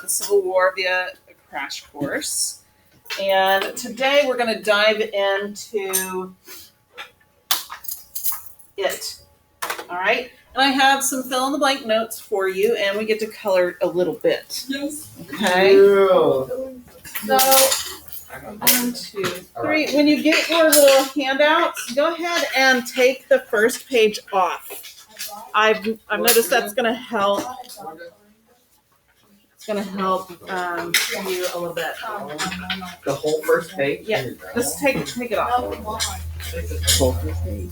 about the Civil War via a crash course. And today we're going to dive into it. All right. And I have some fill in the blank notes for you, and we get to color a little bit. Yes. Okay. Yeah. So, 1, 2, 3. When you get your little handouts, go ahead and take the first page off. I've noticed that's going to help. It's going to help you a little bit. The whole first page? Yeah. Just take it off. Whole first page.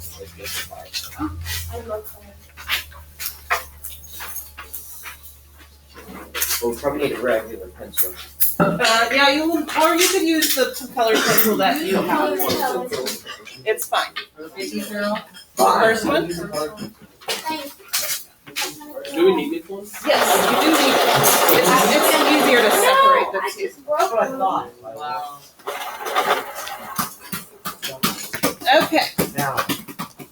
We'll probably need a regular pencil. Yeah, or you could use the colored pencil that you have. It's fine. The first one? Do we need this one? Yes, you do need it. It's easier to separate the two. That's what I thought. Wow. Okay. Now,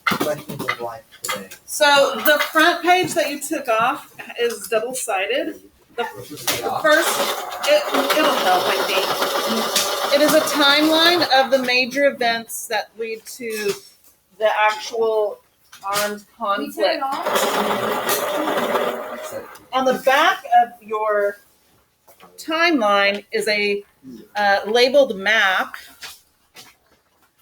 questions of life today. So the front page that you took off is double-sided. The first, it'll help, I think. It is a timeline of the major events that lead to the actual armed conflict. On the back of your timeline is a labeled map,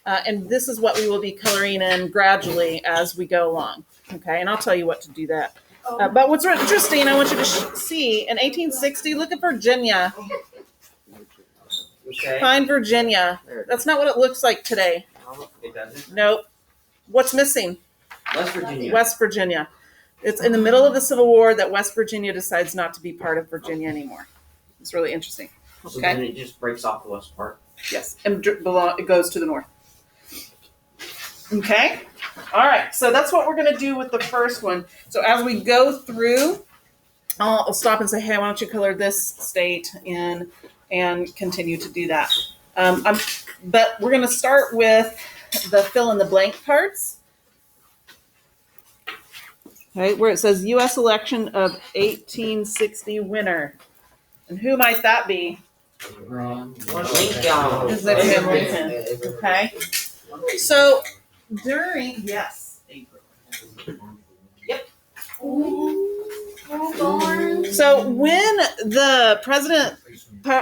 and this is what we will be coloring in gradually as we go along. Okay, and I'll tell you what to do that. But what's interesting, I want you to see, in 1860, look at Virginia. Okay. Find Virginia. That's not what it looks like today. It doesn't? Nope. What's missing? West Virginia. West Virginia. It's in the middle of the Civil War that West Virginia decides not to be part of Virginia anymore. It's really interesting. So Okay. then it just breaks off the west part. Yes, and it goes to the north. Okay. All right. So that's what we're going to do with the first one. So as we go through, I'll stop and say, hey, why don't you color this state in, and continue to do that. But we're going to start with the fill in the blank parts. Right, where it says U.S. election of 1860 winner. And who might that be? Lincoln. Is it Abraham Lincoln? Okay. So yes. Yep. So when the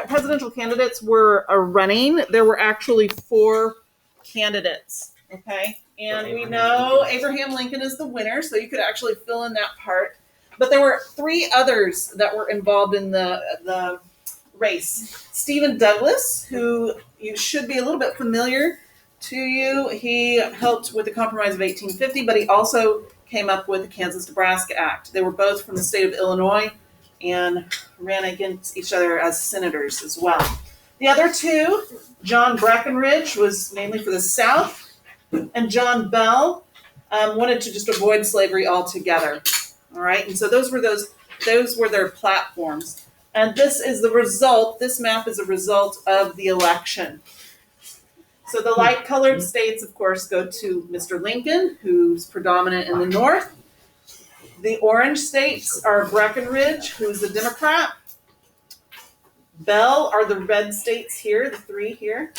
presidential candidates were running, there were actually 4 candidates. Okay. And we know Abraham Lincoln is the winner, so you could actually fill in that part. But there were 3 others that were involved in the race. Stephen Douglas, who you should be a little bit familiar to you. He helped with the Compromise of 1850, but he also came up with the Kansas-Nebraska Act. They were both from the state of Illinois and ran against each other as senators as well. The other 2, John Breckinridge was mainly for the South, and John Bell wanted to just avoid slavery altogether. All right, and so those were their platforms. And this is the result. This map is a result of the election. So the light-colored states, of course, go to Mr. Lincoln, who's predominant in the north. The orange states are Breckinridge, who's the Democrat. Bell are the red states here, the 3 here,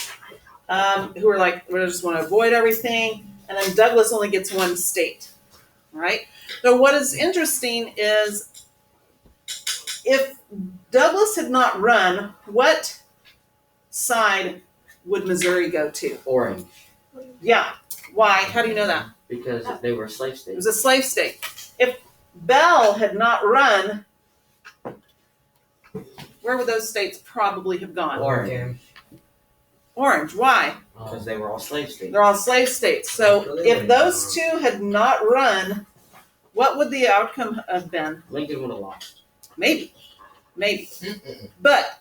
who are like, we just want to avoid everything. And then Douglas only gets 1 state. All right. So what is interesting is if Douglas had not run, what side would Missouri go to? Orange. Yeah. Why? How do you know that? Because they were slave It states. was a slave state. If Bell had not run, where would those states probably have gone? Orange. Orange. Why? Because they were all slave states. They're all slave states. So if those 2 had not run, what would the outcome have been? Lincoln would have lost. Maybe. But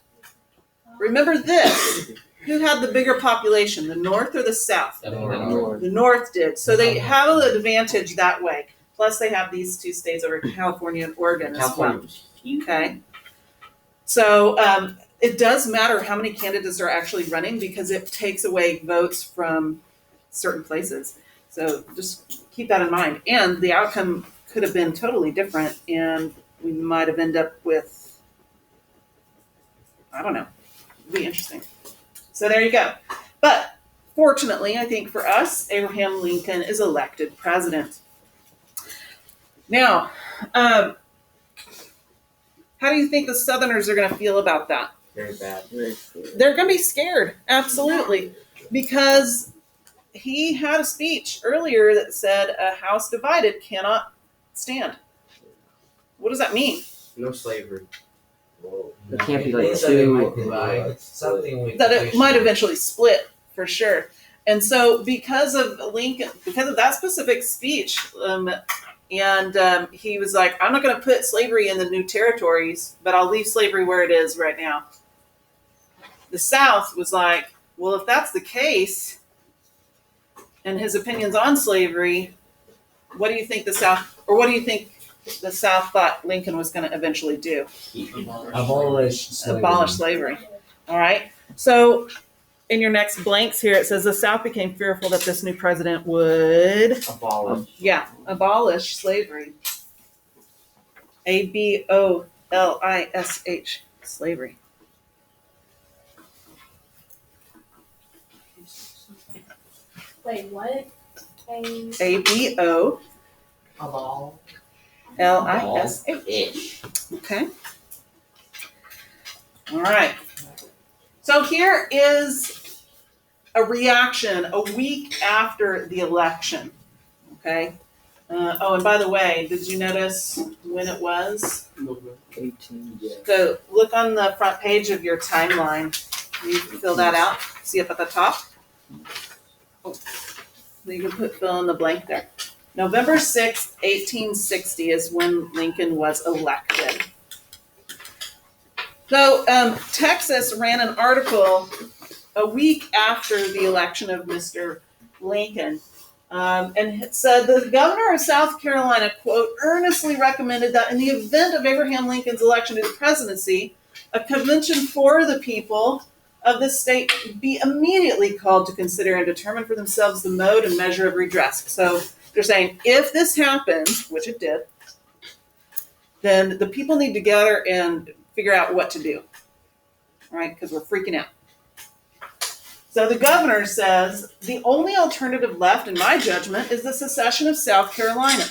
remember this. Who had the bigger population, the North or the South? The North did. So they have an advantage that way. Plus they have these 2 states over California and Oregon as well. Okay. So it does matter how many candidates are actually running because it takes away votes from certain places. So just keep that in mind. And the outcome could have been totally different, and we might have ended up with I don't know. It'd be interesting. So there you go. But fortunately, I think for us, Abraham Lincoln is elected president. Now, how do you think the Southerners are going to feel about that? Very bad. They're going to be scared, absolutely, because he had a speech earlier that said a house divided cannot stand. What does that mean? No slavery. It can't be like Means that it two. might divide, something we That it wish- might eventually split, for sure. And so because of Lincoln, because of that specific speech, he was like, I'm not going to put slavery in the new territories, but I'll leave slavery where it is right now. The South was like, well, if that's the case, and his opinions on slavery, what do you think the South thought Lincoln was going to eventually do? abolish slavery. Abolish slavery. All right. So in your next blanks here, it says the South became fearful that this new president would, abolish slavery. ABOLISH, slavery. Wait, what? ABOLISH. Ish. Okay. All right. So here is a reaction a week after the election. Okay. And by the way, did you notice when it was? 18, yeah. So look on the front page of your timeline. You can fill that out. See up at the top? Oh, you can fill in the blank there. November 6th, 1860 is when Lincoln was elected. So Texas ran an article a week after the election of Mr. Lincoln. And it said the governor of South Carolina, quote, earnestly recommended that in the event of Abraham Lincoln's election to the presidency, a convention for the people of the state be immediately called to consider and determine for themselves the mode and measure of redress. So they're saying, if this happens, which it did, then the people need to gather and figure out what to do, right? Because we're freaking out. So the governor says, the only alternative left, in my judgment, is the secession of South Carolina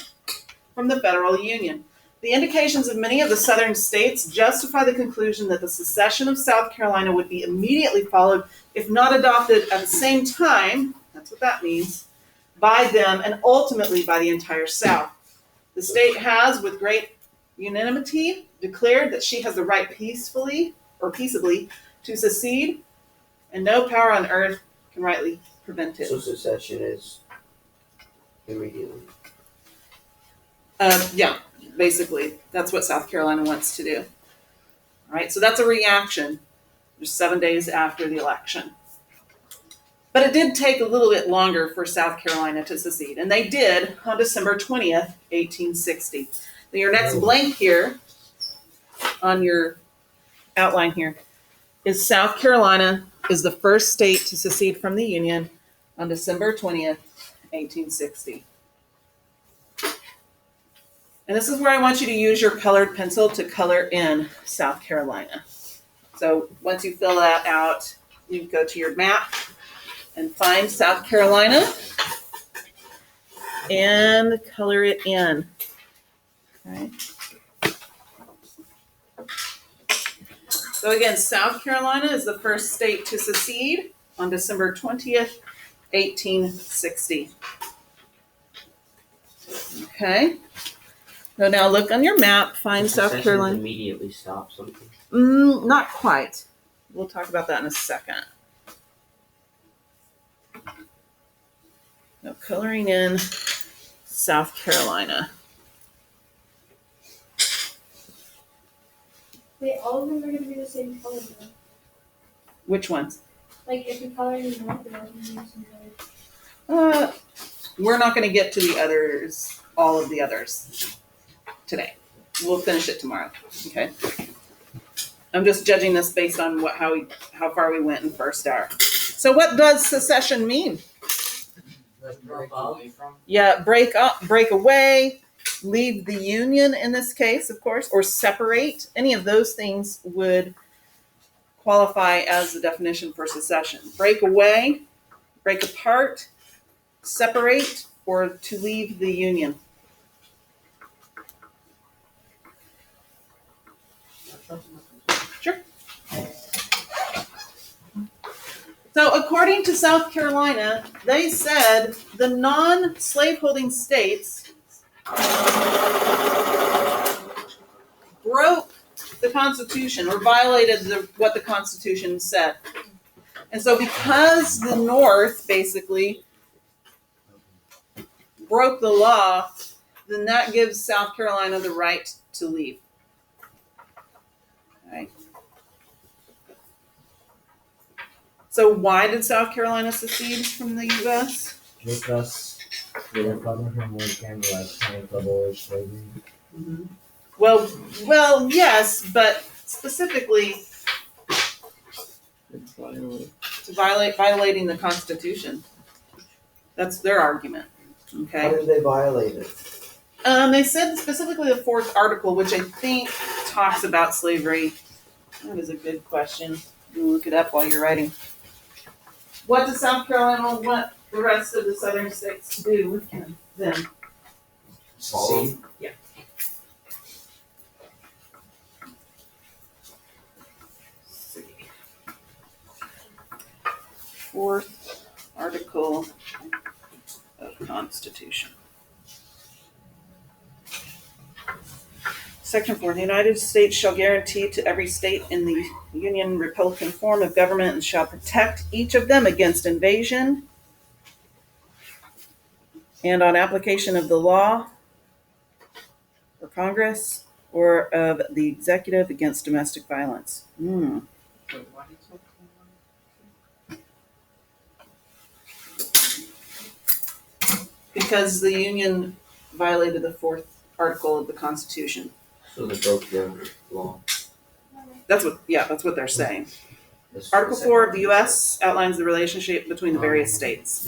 from the federal union. The indications of many of the southern states justify the conclusion that the secession of South Carolina would be immediately followed, if not adopted at the same time, that's what that means, by them and ultimately by the entire South. The state has, with great unanimity, declared that she has the right peaceably to secede, and no power on earth can rightly prevent it. So secession is immediately. Yeah, basically, that's what South Carolina wants to do. All right, so that's a reaction just 7 days after the election. But it did take a little bit longer for South Carolina to secede, and they did on December 20th, 1860. Now your next blank here on your outline here is South Carolina is the first state to secede from the Union on December 20th, 1860. And this is where I want you to use your colored pencil to color in South Carolina. So once you fill that out, you go to your map and find South Carolina and color it in. Okay. So again, South Carolina is the first state to secede on December 20th, 1860. Okay. So now look on your map, find South Secession Carolina. Immediately stop something. Not quite. We'll talk about that in a second. Now coloring in South Carolina. Wait, all of them are going to be the same color though. Which ones? Like, if you color in north, they're all going to be the same color. We're not going to get to the others, all of the others today. We'll finish it tomorrow. Okay. I'm just judging this based on how far we went in first hour. So what does secession mean? Yeah, break up, break away, leave the union in this case, of course, or separate. Any of those things would qualify as the definition for secession? Break away, break apart, separate, or to leave the union? Sure. So according to South Carolina, they said the non-slaveholding states broke the Constitution or violated what the Constitution said. And so because the North basically broke the law, then that gives South Carolina the right to leave. Okay. So why did South Carolina secede from the U.S.? Because the Abraham Lincoln was trying to abolish slavery. Well, yes, but specifically to violating the Constitution. That's their argument. How Okay. did they violate it? They said specifically the fourth article, which I think talks about slavery. That is a good question. You look it up while you're writing. What does South Carolina want the rest of the southern states to do with them? Follow. Yeah. Fourth article of Constitution. Section 4, the United States shall guarantee to every state in the Union Republican form of government and shall protect each of them against invasion and on application of the law or Congress or of the executive against domestic violence. Because the Union violated the fourth article of the Constitution. So they broke the law. That's what they're saying. This is Article the 4 of the second. U.S. outlines the relationship between the various states.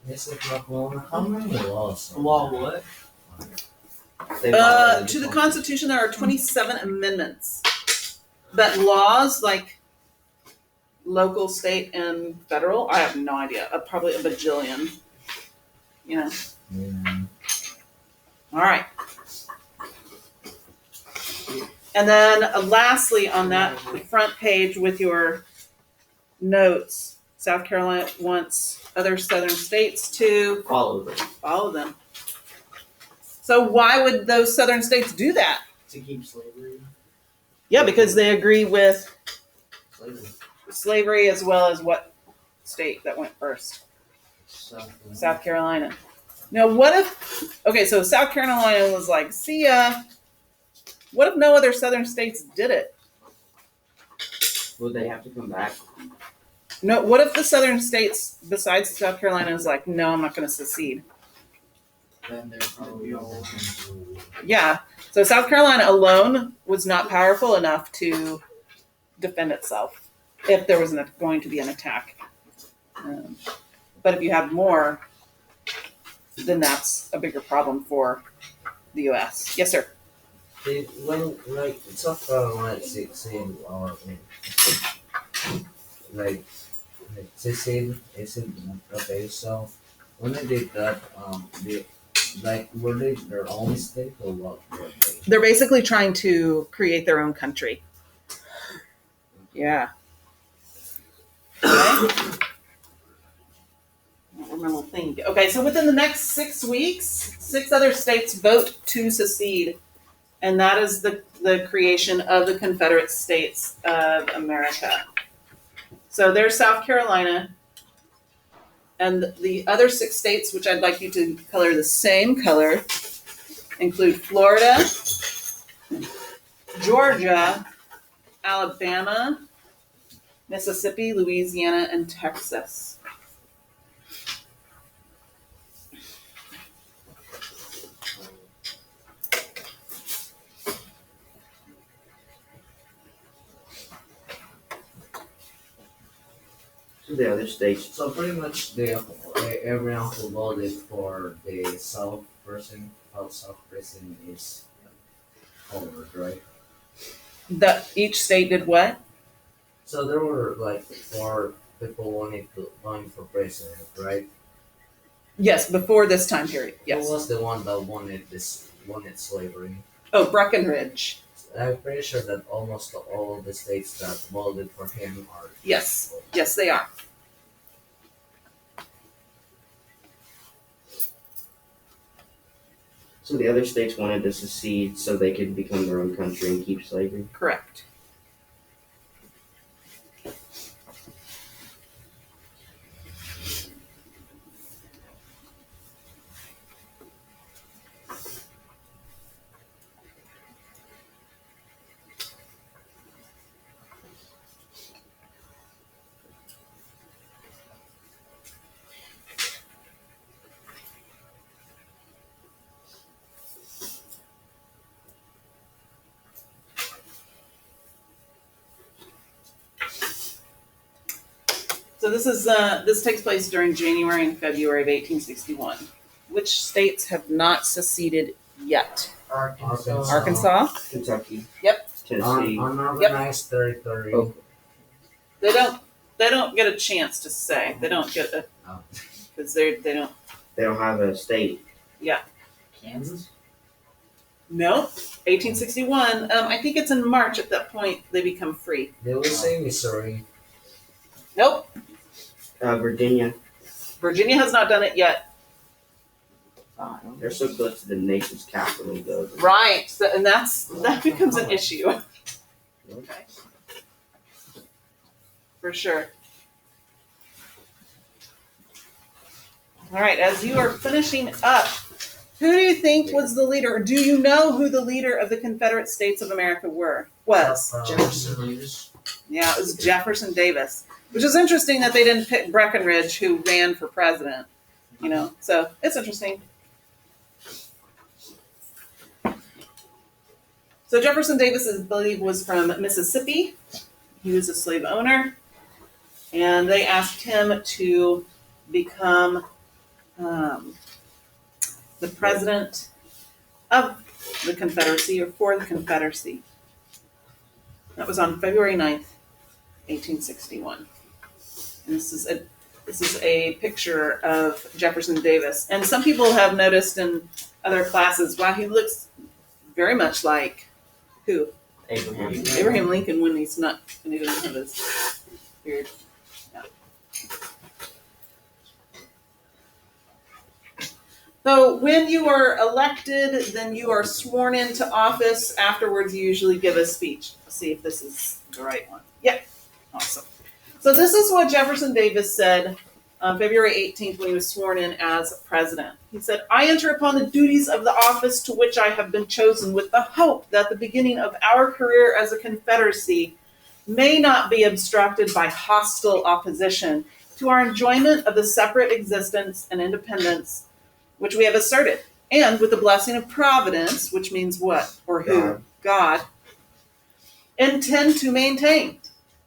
Yes, it's not long. How many laws? Law what? They violated To the Constitution, there are 27 amendments. But laws like local, state, and federal, I have no idea. Probably a bajillion. You know. Yeah. All right. And then lastly, on that front page with your notes, South Carolina wants other southern states to Follow them. follow them. So why would those southern states do that? To keep slavery. Yeah, because they agree with Slavery. slavery as well as what state that went first? South Carolina. Now, what if, okay, so South Carolina was like, see ya. What if no other southern states did it? Would they have to come back? No, what if the southern states besides South Carolina is like, no, I'm not going to secede? Then they're probably all. Yeah. So South Carolina alone was not powerful enough to defend itself if there was going to be an attack. But if you have more, then that's a bigger problem for the U.S. Yes, sir. When like South Carolina succeed or like succeed is it okay? So when they did that, they were they their own state or what were they? They're basically trying to create their own country. Yeah. Okay. Where'd my little thing go? Okay, so within the next 6 weeks, 6 other states vote to secede. And that is the creation of the Confederate States of America. So there's South Carolina. And the other 6 states, which I'd like you to color the same color, include Florida, Georgia, Alabama, Mississippi, Louisiana, and Texas. To the other states. So pretty much everyone who voted for the South person is colored, right? Each state did what? So there were like 4 people running for president, right? Yes, before this time period. Who Yes. was the one that wanted slavery? Oh, Breckinridge. I'm pretty sure that almost all the states that voted for him are. Yes. Yes, they are. So the other states wanted to secede so they could become their own country and keep slavery. Correct. So this takes place during January and February of 1861. Which states have not seceded yet? Arkansas. Arkansas. Kentucky. Yep. Tennessee. Unorganized territory. Oh. They don't get a chance to say. They don't get a Oh. because they don't. They don't have a state. Kansas. No. 1861. I think it's in March at that point they become free. They will say Missouri. Nope. Virginia. Virginia has not done it yet. They're so close to the nation's capital, though. Right. So, and that becomes an issue. Okay. For sure. All right, as you are finishing up, who do you think was the leader, or do you know who the leader of the Confederate States of America was? Jefferson Davis. Yeah, it was Jefferson Davis, which is interesting that they didn't pick Breckinridge, who ran for president, so it's interesting. So Jefferson Davis, I believe, was from Mississippi. He was a slave owner, and they asked him to become the president of the Confederacy, or for the Confederacy. That was on February 9th, 1861. And this is a picture of Jefferson Davis. And some people have noticed in other classes, wow, he looks very much like who? Abraham. Abraham Lincoln when he doesn't have his beard. Yeah. So when you are elected, then you are sworn into office. Afterwards, you usually give a speech. Let's see if this is the right one. Yep. Awesome. So this is what Jefferson Davis said on February 18th when he was sworn in as president. He said, "I enter upon the duties of the office to which I have been chosen with the hope that the beginning of our career as a Confederacy may not be obstructed by hostile opposition to our enjoyment of the separate existence and independence which we have asserted, and with the blessing of Providence," which means what? Or who? God. "Intend to maintain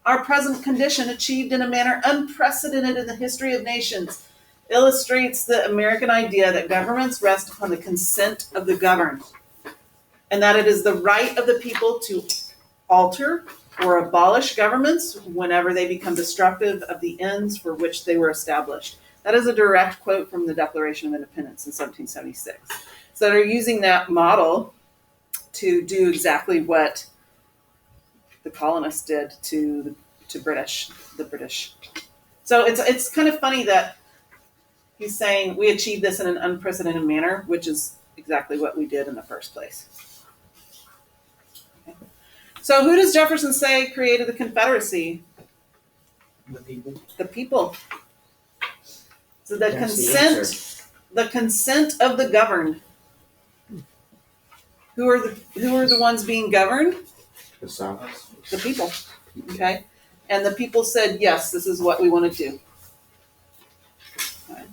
our present condition achieved in a manner unprecedented in the history of nations, illustrates the American idea that governments rest upon the consent of the governed, and that it is the right of the people to alter or abolish governments whenever they become destructive of the ends for which they were established." That is a direct quote from the Declaration of Independence in 1776. So they're using that model to do exactly what the colonists did to the British. So it's kind of funny that he's saying we achieved this in an unprecedented manner, which is exactly what we did in the first place. Okay. So who does Jefferson say created the Confederacy? The people. The people. So the That's the consent of the governed. Who are the ones being governed? The South. The people. Okay? And the people said, yes, this is what we want to do. Okay.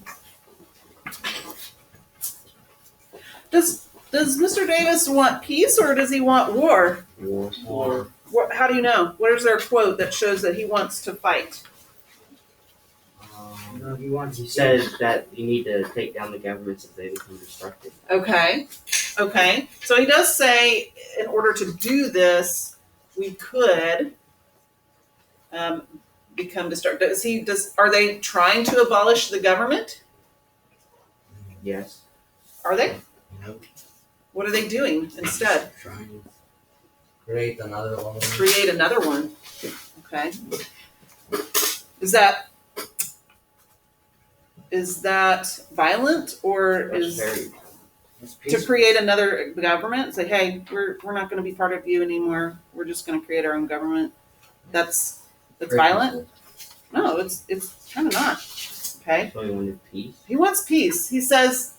Does Mr. Davis want peace or does he want war? War. How do you know? Where's their quote that shows that he wants to fight? No, he wants. He said that you need to take down the governments if they become destructive. Okay. Okay. So he does say in order to do this, we could become destructive. Are they trying to abolish the government? Yes. Are they? Nope. What are they doing instead? Trying to create another one. Create another one. Okay. Is that violent, or That's is very. It's to peaceful. create another government? Say, hey, we're not going to be part of you anymore. We're just going to create our own government. That's violent. No, it's kind of not. Okay. So he wanted peace. He wants peace. He says,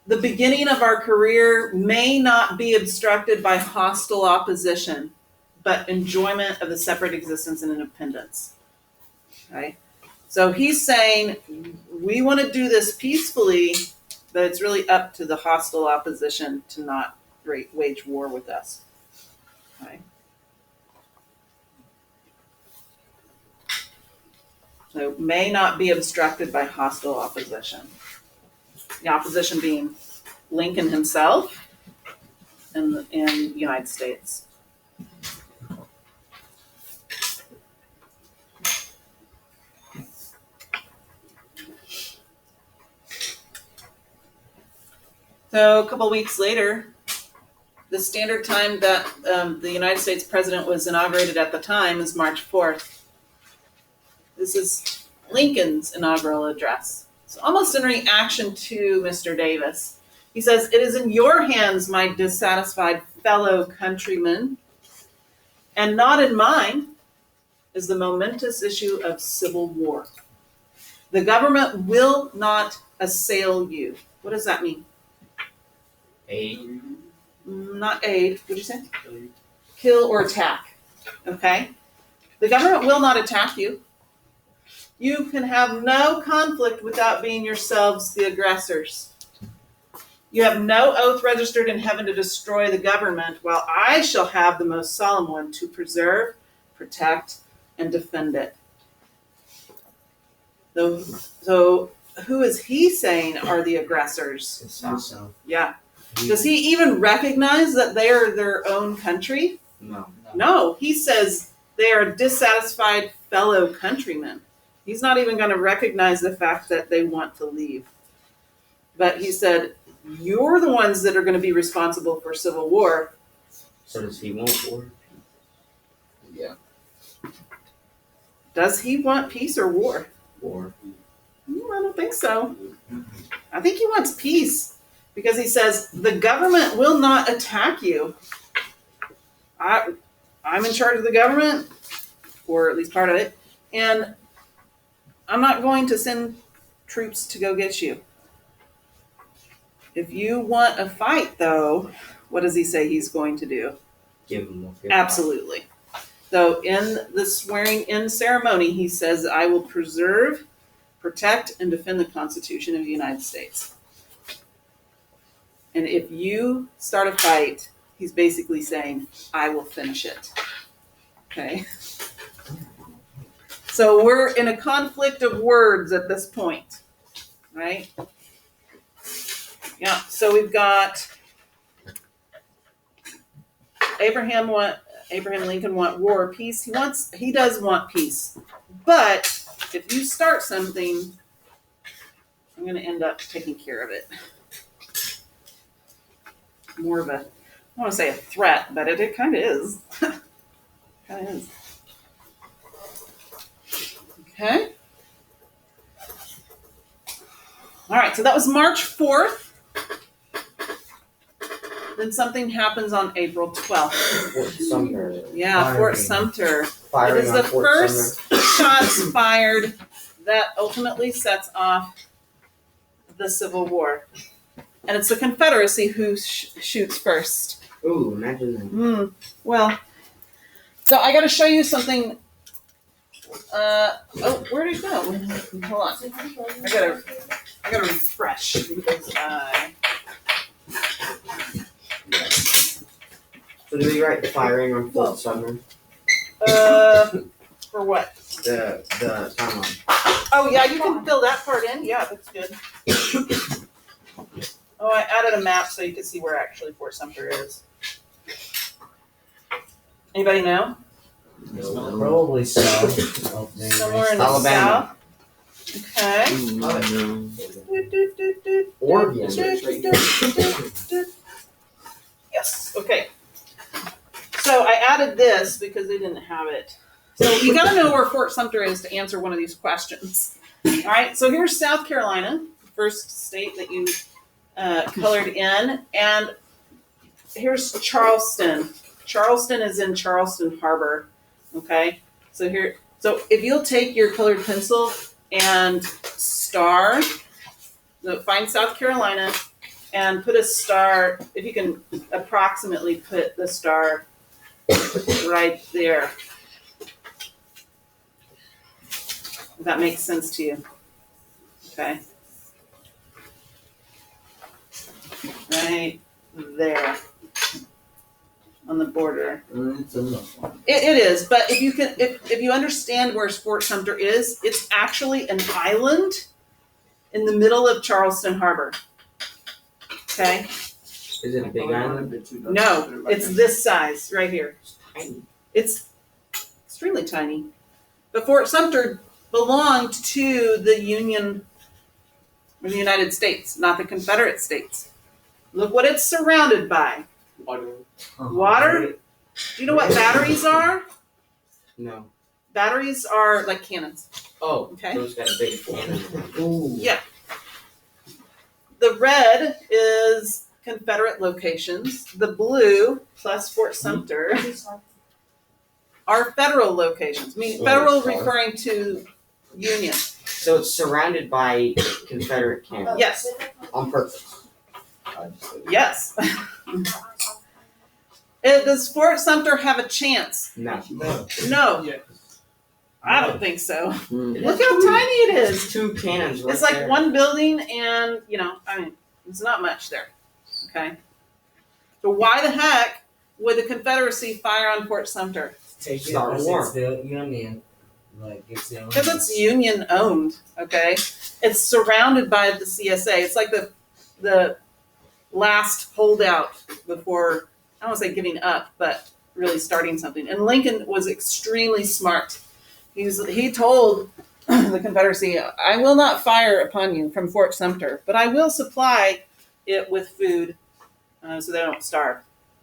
the beginning of our career may not be obstructed by hostile opposition, but enjoyment of the separate existence and independence. Okay? So he's saying, we want to do this peacefully, but it's really up to the hostile opposition to not wage war with us. Okay? So may not be obstructed by hostile opposition. The opposition being Lincoln himself and the United States. So a couple weeks later, the standard time that the United States president was inaugurated at the time is March 4th. This is Lincoln's inaugural address. So almost in reaction to Mr. Davis, he says, "It is in your hands, my dissatisfied fellow countrymen, and not in mine, is the momentous issue of civil war. The government will not assail you." What does that mean? Aid. Not aid. What did you say? Kill or attack. Okay? The government will not attack you. You can have no conflict without being yourselves the aggressors. You have no oath registered in heaven to destroy the government, while I shall have the most solemn one to preserve, protect, and defend it. So who is he saying are the aggressors? It's himself. Yeah. Does he even recognize that they are their own country? No. No, he says they are dissatisfied fellow countrymen. He's not even going to recognize the fact that they want to leave. But he said, you're the ones that are going to be responsible for civil war. So does he want war? Yeah. Does he want peace or war? War. I don't think so. I think he wants peace because he says the government will not attack you. I'm in charge of the government, or at least part of it, and I'm not going to send troops to go get you. If you want a fight, though, what does he say he's going to do? Give him a good Absolutely. So in the swearing-in ceremony, he says, I will preserve, protect, and defend the Constitution of the United States. And if you start a fight, he's basically saying, I will finish it. Okay? So we're in a conflict of words at this point, right? Yeah, so we've got Abraham Lincoln want war, peace. He does want peace. But if you start something, I'm going to end up taking care of it. More of a, I don't want to say a threat, but it kind of is. Kind of is. Okay. All right, so that was March 4th. Then something happens on April 12th. Fort Sumter. Yeah, Firing. Fort Sumter. It Firing is on the Fort first Sumter. shots fired that ultimately sets off the Civil War. And it's the Confederacy who shoots first. Ooh, imagine that. Well, so I got to show you something. Where did it go? Hold on. I gotta refresh because So do we write firing on Fort Sumter? for what? the timeline. Oh, yeah, you can fill that part in. Yeah, that's good. Oh, I added a map so you can see where actually Fort Sumter is. Anybody know? Probably south of the Somewhere in the Alabama. south. Okay. Oregon. Yes, okay. So I added this because they didn't have it. So you gotta know where Fort Sumter is to answer one of these questions. All right, so here's South Carolina, first state that you colored in, and here's Charleston. Charleston is in Charleston Harbor, okay? So if you'll take your colored pencil and find South Carolina and put a star, if you can approximately put the star right there. If that makes sense to you. Okay. Right there on the border. It's enough. It is, but if you understand where Fort Sumter is, it's actually an island in the middle of Charleston Harbor. Okay? Is it a big island? No, it's this size right here. Tiny. It's extremely tiny. But Fort Sumter belonged to the Union or the United States, not the Confederate States. Look what it's surrounded by. Water? Do you know what batteries are? No. Batteries are like cannons. Oh, Okay. those got big. Ooh. Yeah. The red is Confederate locations. The blue plus Fort Sumter are federal locations. I mean, Oh, federal sorry. referring to Union. So it's surrounded by Confederate camp Yes. on purpose. Yes. Does Fort Sumter have a chance? No. No. I don't think so. Mm. Look how tiny it is. It's two cannons right It's like there. one building and, it's not much there. Okay? So why the heck would the Confederacy fire on Fort Sumter? Take it Start a as war. it's the Union. Like it's the Because it's Union owned, okay? It's surrounded by the CSA. It's like the last holdout before, I don't want to say giving up, but really starting something. And Lincoln was extremely smart. He told the Confederacy, I will not fire upon you from Fort Sumter, but I will supply it with food so they don't starve.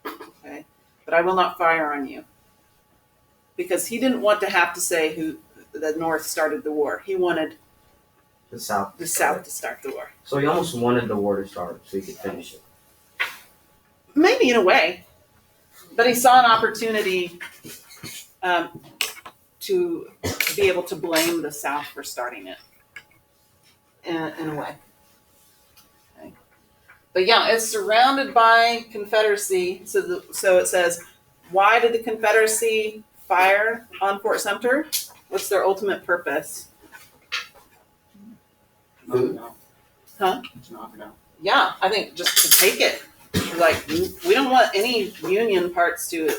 Okay? But I will not fire on you. Because he didn't want to have to say who the North started the war. He wanted The South. the South to start the war. So he almost wanted the war to start so he could finish it. Maybe in a way. But he saw an opportunity to be able to blame the South for starting it. In a way. Okay. But yeah, it's surrounded by Confederacy. So it says, why did the Confederacy fire on Fort Sumter? What's their ultimate purpose? Food. Huh? It's not enough. Yeah, I think just to take it. Like, we don't want any Union parts to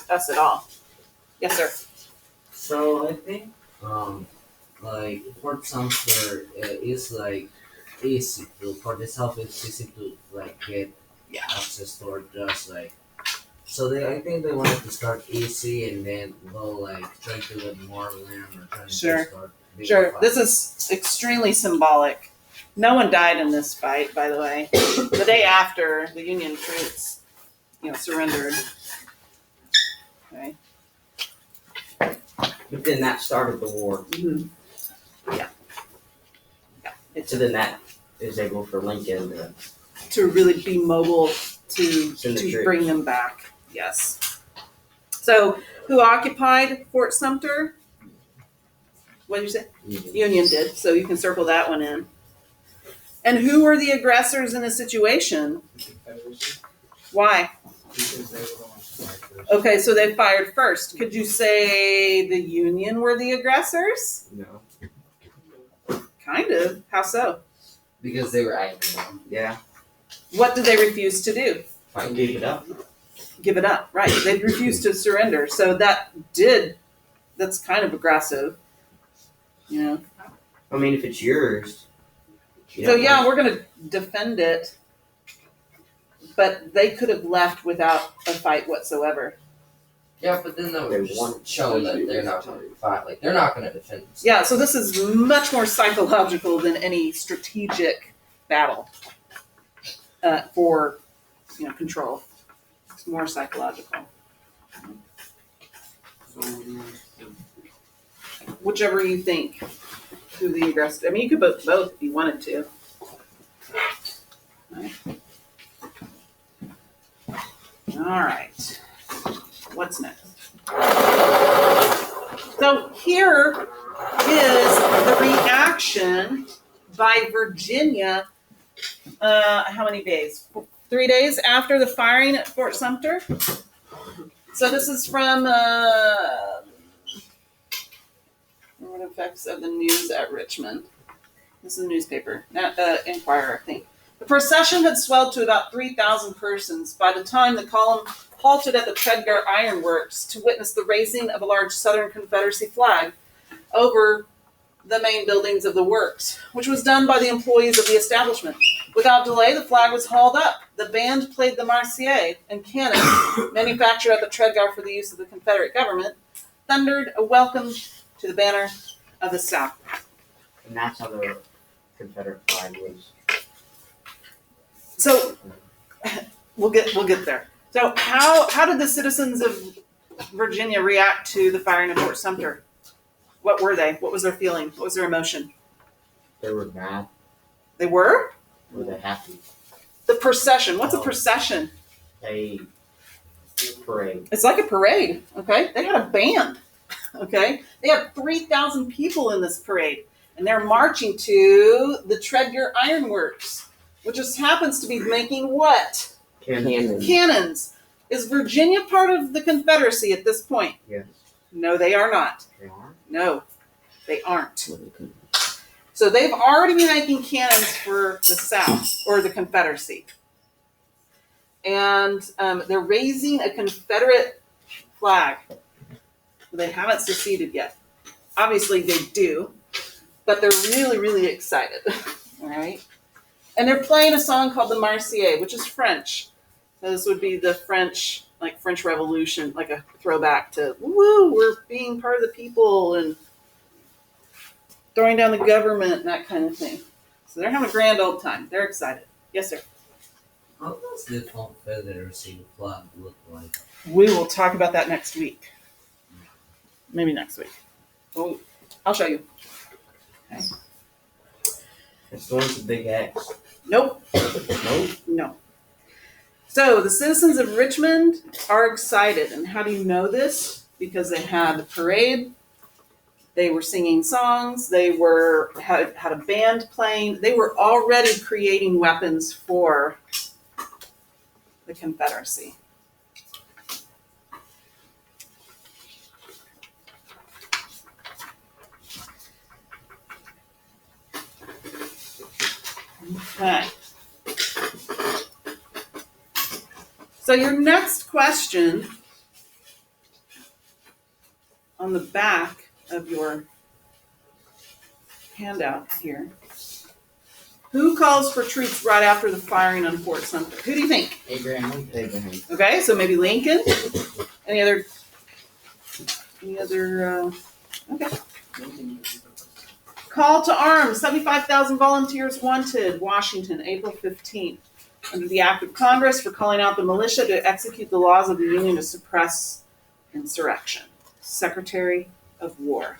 us at all. Yes, sir. So I think like Fort Sumter is like easy to for the South. It's easy to like get access to, or just like. So I think they wanted to start easy and then go like trying to get more land or trying Sure. to start. bigger Sure. fight. This is extremely symbolic. No one died in this fight, by the way. The day after, the Union troops, surrendered. Okay. But then that started the war. Mm-hmm. Yeah. So then that is able for Lincoln To really be mobile to Send the troops. bring them back. Yes. So, who occupied Fort Sumter? What did you say? Union did. So you can circle that one in. And who were the aggressors in the situation? Confederacy. Why? Because they were the ones who fired first. Okay, so they fired first. Could you say the Union were the aggressors? No. Kind of. How so? Because they were angry. Yeah. What did they refuse to do? Fight gave it up. Give it up. Right. They refused to surrender. So that's kind of aggressive. You know. I mean, if it's yours. you So don't yeah, want- we're gonna defend it, but they could have left without a fight whatsoever. Yeah, but then that would They just want- show that they're not going to fight. Like they're not going to defend themselves. Yeah, so this is much more psychological than any strategic battle for control. It's more psychological. Whichever you think. Who the aggressor? I mean, you could vote both if you wanted to. All right. What's next? So here is the reaction by Virginia. How many days? 3 days after the firing at Fort Sumter. So this is from what effects of the news at Richmond. This is a newspaper, Inquirer, I think. The procession had swelled to about 3,000 persons by the time the column halted at the Tredegar Iron Works to witness the raising of a large Southern Confederacy flag over the main buildings of the works, which was done by the employees of the establishment. Without delay, the flag was hauled up. The band played the Marseillaise, and cannon, manufactured at the Tredegar for the use of the Confederate government, thundered a welcome to the banner of the South. And that's how the Confederate flag was. So we'll get there. So how did the citizens of Virginia react to the firing of Fort Sumter? What were they? What was their feeling? What was their emotion? They were mad. They were? Were they happy? The procession. What's a procession? They parade. It's like a parade, okay? They had a band, okay? They had 3,000 people in this parade, and they're marching to the Tredegar Iron Works, which just happens to be making what? Cannon. Cannons. Is Virginia part of the Confederacy at this point? Yes. No, they are not. They are. No, they aren't. So they've already been making cannons for the South, or the Confederacy. And they're raising a Confederate flag. They haven't seceded yet. Obviously they do, but they're really, really excited. All right? And they're playing a song called the Marseillaise, which is French. So this would be the French Revolution, like a throwback to, woo, we're being part of the people and throwing down the government and that kind of thing. So they're having a grand old time. They're excited. Yes, sir. How does the Confederacy flag look like? We will talk about that next week. Maybe next week. Well, I'll show you. Okay. It's the one with the big X. Nope. Nope. No. So the citizens of Richmond are excited. And how do you know this? Because they had a parade. They were singing songs. They had a band playing. They were already creating weapons for the Confederacy. Okay. So your next question on the back of your handout here. Who calls for troops right after the firing on Fort Sumter? Who do you think? Abraham. Abraham. Okay, so maybe Lincoln. Any other? Okay. Call to arms. 75,000 volunteers wanted. Washington, April 15th. Under the act of Congress for calling out the militia to execute the laws of the Union to suppress insurrection. Secretary of War.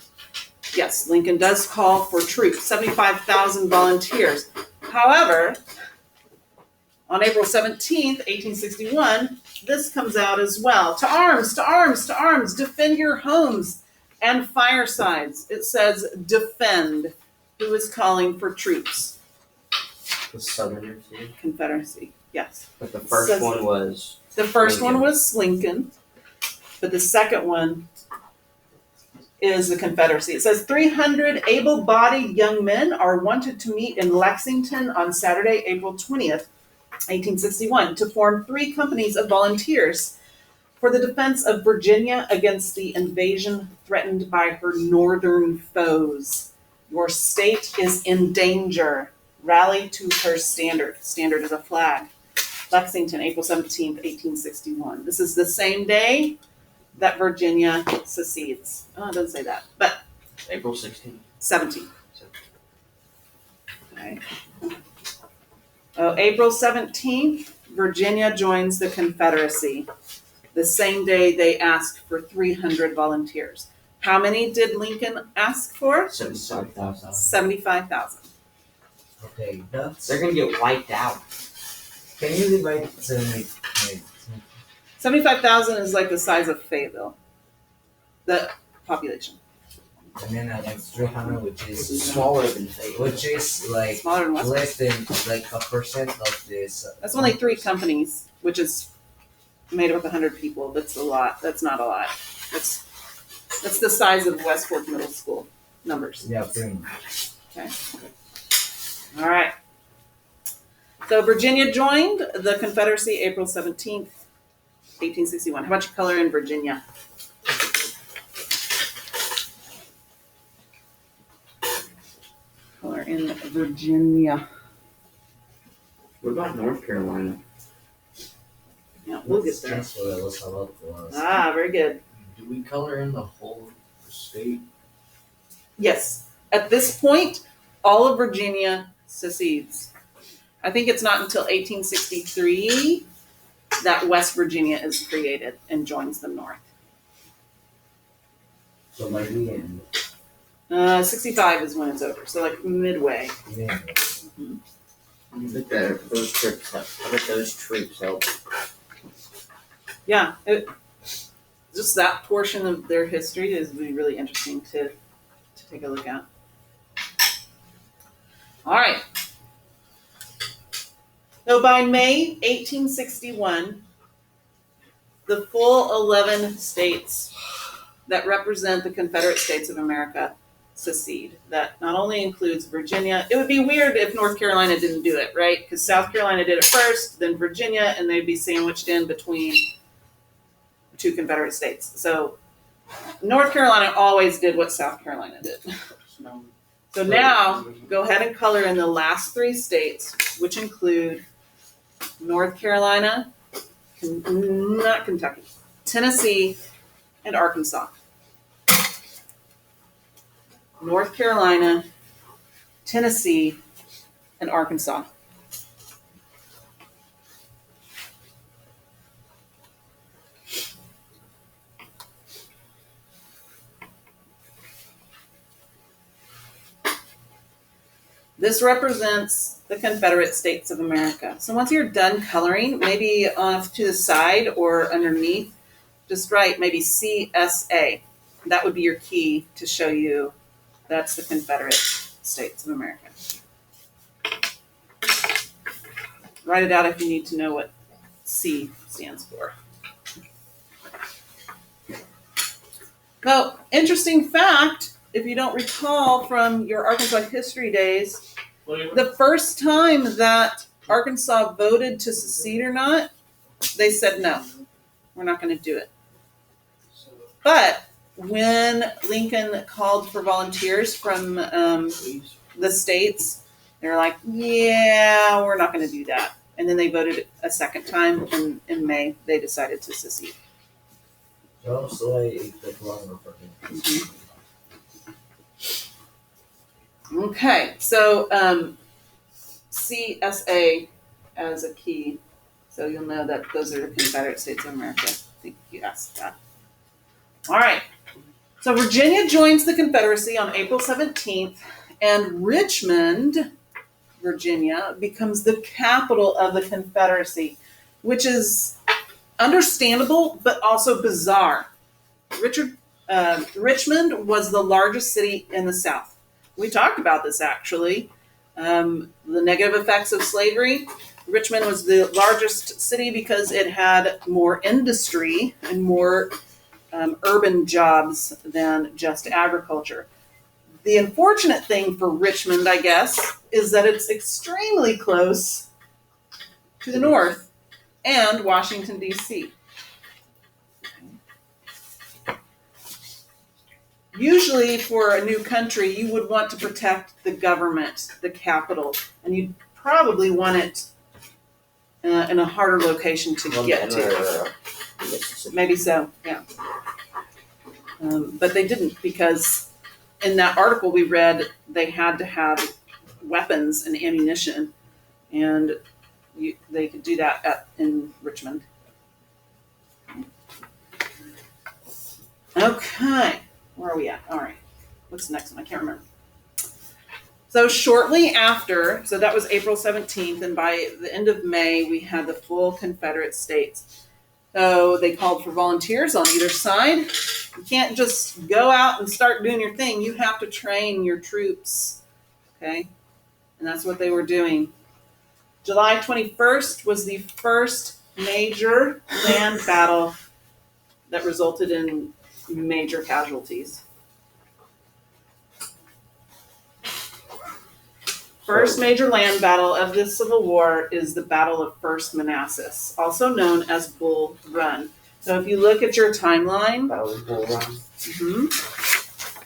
Yes, Lincoln does call for troops, 75,000 volunteers. However, on April 17th, 1861, this comes out as well. To arms, to arms, to arms, defend your homes and firesides. It says defend. Who is calling for troops? The Southerners did. Confederacy, yes. But the first Says- one was The first Lincoln. one was Lincoln, but the second one is the Confederacy. It says 300 able-bodied young men are wanted to meet in Lexington on Saturday, April 20th, 1861, to form 3 companies of volunteers for the defense of Virginia against the invasion threatened by her northern foes. Your state is in danger. Rally to her standard. Standard is a flag. Lexington, April 17th, 1861. This is the same day that Virginia secedes. Oh, it doesn't say that, but April 16th. 17th. Okay. Oh, April 17th, Virginia joins the Confederacy. The same day they asked for 300 volunteers. How many did Lincoln ask for? 75,000. 75,000. Okay, that's. They're gonna get wiped out. Can you divide 70? 75,000 is like the size of Fayetteville. The population. And then against 300, which It's is smaller than Fayetteville. which is like Smaller than West. less than like a percent of this. That's only 3 companies, which is made up of 100 people. That's a lot. That's not a lot. That's the size of West Fork Middle School numbers. Yeah, pretty much. All right. So Virginia joined the Confederacy April 17th, 1861. How about you color in Virginia? Color in Virginia. What about North Carolina? Yeah, we'll get there. Chancellor Roosevelt was. Ah, very good. Do we color in the whole state? Yes. At this point, all of Virginia secedes. I think it's not until 1863 that West Virginia is created and joins the North. So by the end. 65 is when it's over, so like midway. Yeah. Look at those troops help. I bet those troops help. Yeah, just that portion of their history is really interesting to take a look at. All right. So by May 1861, the full 11 states that represent the Confederate States of America secede. That not only includes Virginia. It would be weird if North Carolina didn't do it, right? Because South Carolina did it first, then Virginia, and they'd be sandwiched in between two Confederate states. So North Carolina always did what South Carolina did. So now, go ahead and color in the last 3 states, which include North Carolina, not Kentucky, Tennessee, and Arkansas. North Carolina, Tennessee, and Arkansas. This represents the Confederate States of America. So once you're done coloring, maybe off to the side or underneath, just write maybe CSA. That would be your key to show you that's the Confederate States of America. Write it out if you need to know what C stands for. Now, interesting fact, if you don't recall from your Arkansas history days, the first time that Arkansas voted to secede or not, they said no, we're not going to do it. But when Lincoln called for volunteers from the states, they were like, yeah, we're not going to do that. And then they voted a second time, and in May, they decided to secede. Oh, so it took longer for him. Okay, so CSA as a key, so you'll know that those are the Confederate States of America. I think you asked that. All right, so Virginia joins the Confederacy on April 17th, and Richmond, Virginia, becomes the capital of the Confederacy, which is understandable, but also bizarre. Richmond was the largest city in the South. We talked about this actually. The negative effects of slavery. Richmond was the largest city because it had more industry and more urban jobs than just agriculture. The unfortunate thing for Richmond, I guess, is that it's extremely close to the north and Washington, D.C. usually for a new country, you would want to protect the government, the capital, and you'd probably want it in a harder location to get to. Maybe so, yeah. But they didn't, because in that article we read, they had to have weapons and ammunition, and they could do that in Richmond. Okay, where are we at? All right, what's the next one? I can't remember. So shortly after, so that was April 17th, and by the end of May, we had the full Confederate States. So they called for volunteers on either side. You can't just go out and start doing your thing. You have to train your troops, okay? And that's what they were doing. July 21st was the first major land battle that resulted in major casualties. First major land battle of the Civil War is the Battle of First Manassas, also known as Bull Run. So if you look at your timeline, Battle of Bull Run.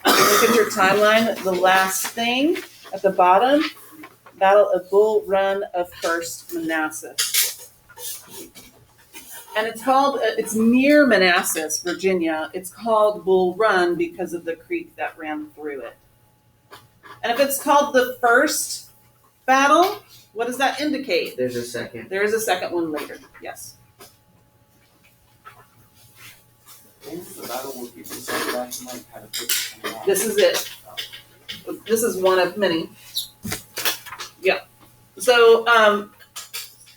Look at your timeline, the last thing at the bottom, Battle of Bull Run of First Manassas. And it's near Manassas, Virginia. It's called Bull Run because of the creek that ran through it. And if it's called the first battle, what does that indicate? There's a second. There is a second one later, yes. The battle where people said back and like had a picture coming out. This is it. This is one of many. Yeah. So,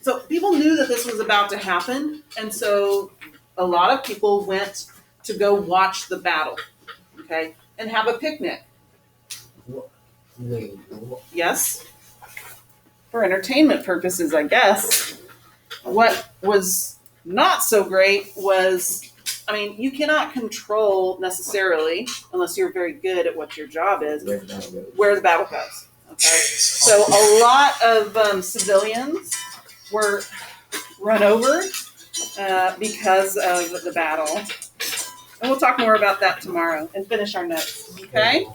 so people knew that this was about to happen, and so a lot of people went to go watch the battle, okay, and have a picnic. Wait, what? Yes. For entertainment purposes, I guess. What was not so great was, I mean, you cannot control necessarily, unless you're very good at what your job is, Where the battle goes. where the battle goes. Okay, so a lot of civilians were run over because of the battle, and we'll talk more about that tomorrow and finish our notes. Okay.